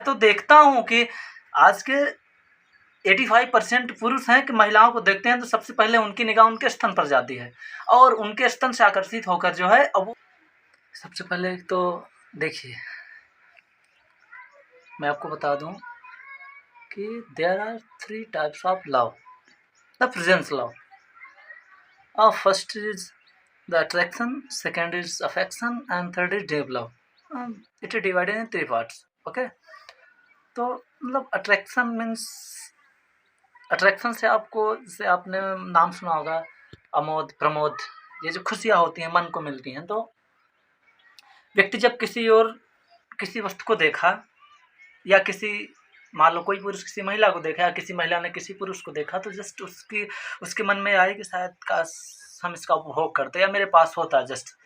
तो देखता हूँ कि आज के 85% पुरुष हैं कि महिलाओं को देखते हैं तो सबसे पहले उनकी निगाह उनके स्तन पर जाती है और उनके स्तन से आकर्षित होकर जो है अब सबसे पहले तो देखिए मैं आपको बता दूं कि there are 3 types of love, the presence love. First is the attraction, second is affection and third is deep love. It is divided in 3 parts. Okay, तो मतलब अट्रैक्शन मीन्स अट्रैक्शन से आपको, जैसे आपने नाम सुना होगा अमोद, प्रमोद, ये जो खुशियाँ होती हैं मन को मिलती हैं। तो व्यक्ति जब किसी वस्तु को देखा या किसी, मान लो कोई पुरुष किसी महिला को देखा या किसी महिला ने किसी पुरुष को देखा, तो जस्ट उसके मन में आए कि शायद काश हम इसका उपभोग करते या मेरे पास होता जस्ट।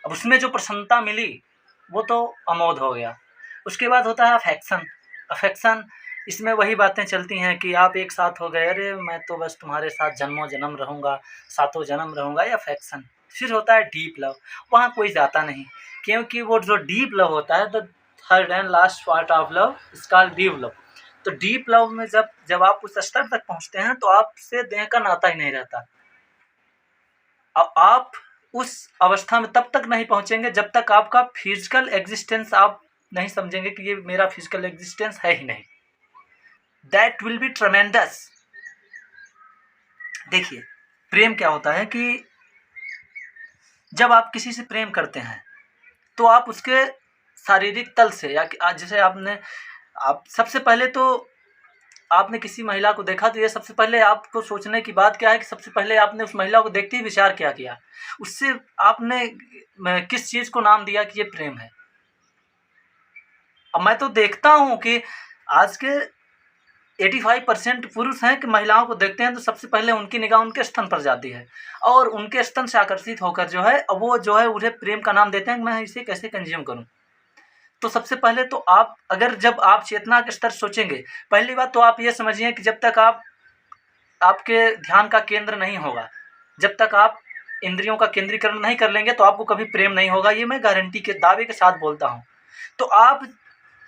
अब उसमें जो प्रसन्नता मिली वो तो अमोद हो गया। उसके बाद होता है अफेक्शन। अफेक्शन, इसमें वही बातें चलती हैं कि आप एक साथ हो गए, अरे मैं तो बस तुम्हारे साथ जन्मों जन्म रहूँगा, सातों जन्म रहूँगा, या अफेक्शन। फिर होता है डीप लव, वहाँ कोई जाता नहीं, क्योंकि वो जो डीप लव होता है, the third and last part of love is called deep love. तो डीप लव में जब आप उस स्तर तक पहुँचते हैं तो आपसे देह का नाता ही नहीं रहता। अब आप उस अवस्था में तब तक नहीं पहुँचेंगे जब तक आपका फिजिकल एग्जिस्टेंस आप नहीं समझेंगे कि ये मेरा फिजिकल एग्जिस्टेंस है ही नहीं। That will be ट्रेमेंडस। देखिए प्रेम क्या होता है कि जब आप किसी से प्रेम करते हैं तो आप उसके शारीरिक तल से, या जैसे आप सबसे पहले तो आपने किसी महिला को देखा, तो ये सबसे पहले आपको सोचने की बात क्या है कि सबसे पहले आपने उस महिला को देखते ही विचार क्या किया, उससे आपने किस चीज़ को नाम दिया कि ये प्रेम है। अब मैं तो देखता हूँ कि आज के 85% पुरुष हैं कि महिलाओं को देखते हैं तो सबसे पहले उनकी निगाह उनके स्तन पर जाती है और उनके स्तन से आकर्षित होकर जो है वो जो है उन्हें प्रेम का नाम देते हैं कि मैं इसे कैसे कंज्यूम करूं। तो सबसे पहले तो जब आप चेतना के स्तर सोचेंगे, पहली बात तो आप ये समझिए कि जब तक आपके ध्यान का केंद्र नहीं होगा, जब तक आप इंद्रियों का केंद्रीकरण नहीं कर लेंगे तो आपको कभी प्रेम नहीं होगा। ये मैं गारंटी के दावे के साथ बोलता हूँ। तो आप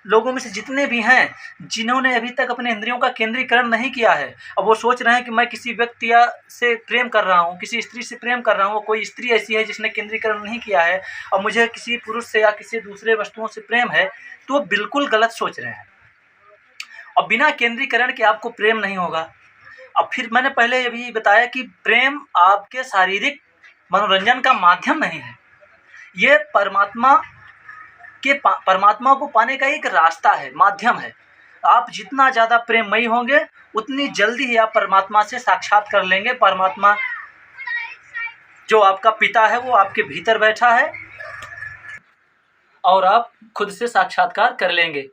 लोगों में से जितने भी हैं जिन्होंने अभी तक अपने इंद्रियों का केंद्रीकरण नहीं किया है, अब वो सोच रहे हैं कि मैं किसी व्यक्ति से प्रेम कर रहा हूँ, किसी स्त्री से प्रेम कर रहा हूँ, कोई स्त्री ऐसी है जिसने केंद्रीकरण नहीं किया है और मुझे किसी पुरुष से या किसी दूसरे वस्तुओं से प्रेम है, तो वो बिल्कुल गलत सोच रहे हैं। और बिना केंद्रीकरण के आपको प्रेम नहीं होगा। अब फिर मैंने पहले ये भी बताया कि प्रेम आपके शारीरिक मनोरंजन का माध्यम नहीं है, ये परमात्मा को पाने का एक रास्ता है, माध्यम है। आप जितना ज़्यादा प्रेममयी होंगे उतनी जल्दी ही आप परमात्मा से साक्षात कर लेंगे। परमात्मा जो आपका पिता है वो आपके भीतर बैठा है और आप खुद से साक्षात्कार कर लेंगे।